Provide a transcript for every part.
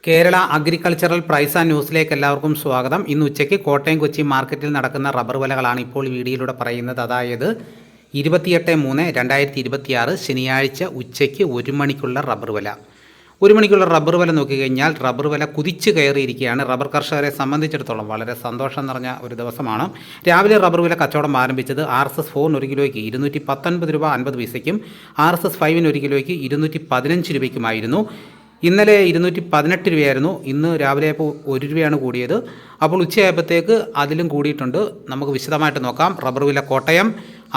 Kerala agricultural price and ന്യൂസിലേക്ക് എല്ലാവർക്കും സ്വാഗതം. ഇന്ന് ഉച്ചയ്ക്ക് കോട്ടയം കൊച്ചി മാർക്കറ്റിൽ നടക്കുന്ന റബ്ബർ വിലകളാണ് ഇപ്പോൾ വീഡിയോയിലൂടെ പറയുന്നത്. അതായത് 28/3/2026 ശനിയാഴ്ച ഉച്ചയ്ക്ക് 1 മണിക്കുള്ള റബ്ബർ വില. 1 മണിക്കുള്ള റബ്ബർ വില നോക്കിക്കഴിഞ്ഞാൽ റബ്ബർ വില കുതിച്ച് കയറിയിരിക്കുകയാണ്. റബ്ബർ കർഷകരെ സംബന്ധിച്ചിടത്തോളം വളരെ സന്തോഷം നിറഞ്ഞ ഒരു ദിവസമാണ്. രാവിലെ റബ്ബർ വില കച്ചവടം ആരംഭിച്ചത് RSS 4 1 കിലോയ്ക്ക് 219 രൂപ 50 പൈസയ്ക്കും RSS 5 1 കിലോയ്ക്ക് 215 രൂപയ്ക്കുമായിരുന്നു. ഇന്നലെ 218 രൂപയായിരുന്നു. ഇന്ന് രാവിലെ ഇപ്പോൾ 1 രൂപയാണ് കൂടിയത്. അപ്പോൾ ഉച്ചയായപ്പോഴത്തേക്ക് അതിലും കൂടിയിട്ടുണ്ട്. നമുക്ക് വിശദമായിട്ട് നോക്കാം. റബ്ബർ വില കോട്ടയം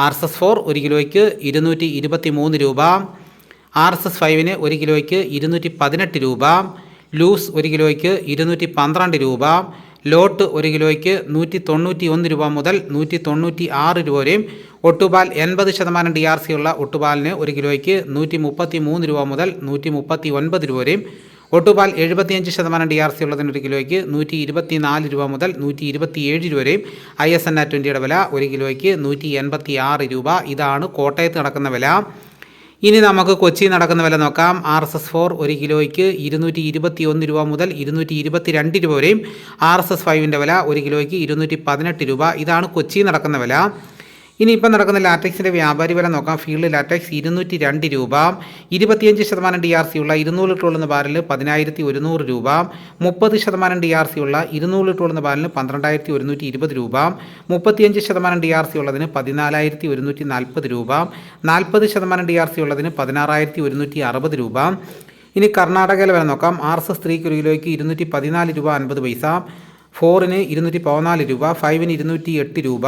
RSS 4 1 കിലോയ്ക്ക് 223 രൂപ, RSS 5 1 കിലോയ്ക്ക് 218 രൂപ, ലൂസ് 1 കിലോയ്ക്ക് 212 രൂപ, ലോട്ട് 1 കിലോയ്ക്ക് 191 രൂപ മുതൽ 196 രൂപ വരെയും, ഒട്ടുപാൽ 80% DRC ഉള്ള ഒട്ടുപാലിന് 1 കിലോയ്ക്ക് 133 രൂപ മുതൽ 139 രൂപ വരെയും, ഒട്ടുപാൽ 75% DRC ഉള്ളതിന് 1 കിലോയ്ക്ക് 124 രൂപ മുതൽ 127 രൂപ വരെയും, ISNA 20യുടെ വില 1 കിലോയ്ക്ക് 186 രൂപ. ഇതാണ് കോട്ടയത്ത് നടക്കുന്ന വില. ഇനി നമുക്ക് കൊച്ചി നടക്കുന്ന വില നോക്കാം. RSS 4 1 കിലോയ്ക്ക് 221 രൂപ മുതൽ 222 രൂപ വരെയും, RSS 5ൻ്റെ വില 1 കിലോയ്ക്ക് 218 രൂപ. ഇതാണ് കൊച്ചി നടക്കുന്ന വില. ഇനിയിപ്പോൾ നടക്കുന്ന ലാറ്റക്സിൻ്റെ വ്യാപാരി വില നോക്കാം. ഫീൽഡ് ലാറ്റക്സ് 202 രൂപ, 25% DRC ഉള്ള 200 ലിറ്റർ ഉള്ളുന്ന ബാരല് 10,100 രൂപ, 30% DRC ഉള്ള 200 ലിറ്റർ ഉള്ളുന്ന ബാരലിന് 12,120 രൂപ, 35% DRC ഉള്ളതിന് 14,140 രൂപ, 40% DRC ഉള്ളതിന് 16,160 രൂപ. ഇനി കർണാടകയിലെ വില നോക്കാം. RSS 3 1 കിലോയ്ക്ക് 214 രൂപ 50 പൈസ, 4 214 രൂപ, 5 208 രൂപ,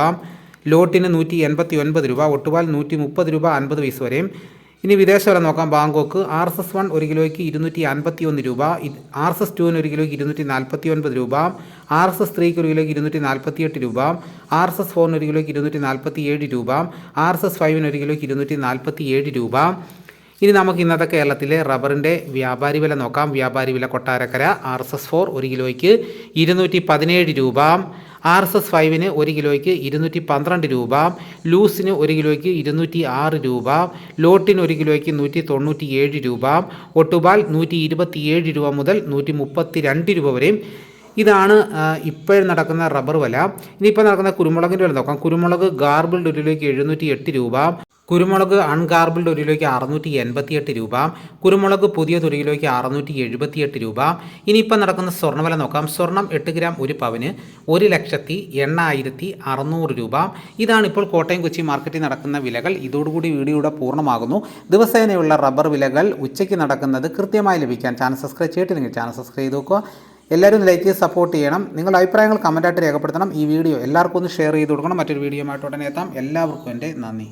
ലോട്ടിന് 189 രൂപ, ഒട്ടുപാൽ 130 രൂപ 50 പൈസ വരെയും. ഇനി വിദേശ വില നോക്കാം. ബാങ്കോക്ക് RSS 1 1 കിലോയ്ക്ക് 251 രൂപ, RSS 2 1 കിലോയ്ക്ക് 249 രൂപ, RSS 3 1 കിലോയ്ക്ക് 248 രൂപ, RSS 4 1 കിലോയ്ക്ക് 247 രൂപ, RSS 5 1 കിലോയ്ക്ക് 247 രൂപ. ഇനി നമുക്ക് ഇന്നത്തെ കേരളത്തിലെ റബ്ബറിൻ്റെ വ്യാപാരി വില നോക്കാം. വ്യാപാരി വില കൊട്ടാരക്കര RSS 4 1 കിലോയ്ക്ക് 217 രൂപ, RSS 5 1 കിലോയ്ക്ക് 212 രൂപ, ലൂസിന് 1 കിലോയ്ക്ക് 206 രൂപ, ലോട്ടിന് 1 കിലോയ്ക്ക് 197 രൂപ, ഒട്ടുപാൽ 127 രൂപ മുതൽ 132 രൂപ വരെയും. ഇതാണ് ഇപ്പോഴും നടക്കുന്ന റബ്ബർ വില. ഇനിയിപ്പോൾ നടക്കുന്ന കുരുമുളകിൻ്റെ വില നോക്കാം. കുരുമുളക് ഗാർബിൾഡ് 1 കിലോയ്ക്ക് 708 രൂപ, കുരുമുളക് അൺഗാർബിൾഡ് 1 കിലോയ്ക്ക് 688 രൂപ, കുരുമുളക് പുതിയത് 1 കിലോയ്ക്ക് 678 രൂപ. ഇനിയിപ്പോൾ നടക്കുന്ന സ്വർണ്ണവില നോക്കാം. സ്വർണം 8 ഗ്രാം 1 പവന് 1,08,600 രൂപ. ഇതാണിപ്പോൾ കോട്ടയം കൊച്ചി മാർക്കറ്റിൽ നടക്കുന്ന വിലകൾ. ഇതോടുകൂടി വീഡിയോയുടെ പൂർണ്ണമാകുന്നു. ദിവസേനയുള്ള റബ്ബർ വിലകൾ ഉച്ചയ്ക്ക് നടക്കുന്നത് കൃത്യമായി ലഭിക്കാൻ ചാനൽ സബ്സ്ക്രൈബ് ചെയ്തിട്ടില്ലെങ്കിൽ ചാനൽ സബ്സ്ക്രൈബ് ചെയ്ത് നോക്കുക. എല്ലാവരും ലൈക്ക് ചെയ്ത് സപ്പോർട്ട് ചെയ്യണം. നിങ്ങളുടെ അഭിപ്രായങ്ങൾ കമൻറ്റായിട്ട് രേഖപ്പെടുത്തണം. ഈ വീഡിയോ എല്ലാവർക്കും ഒന്ന് ഷെയർ ചെയ്ത് കൊടുക്കണം. മറ്റൊരു വീഡിയോ ആയിട്ട് ഉടനെ എത്താം. എല്ലാവർക്കും എൻ്റെ നന്ദി.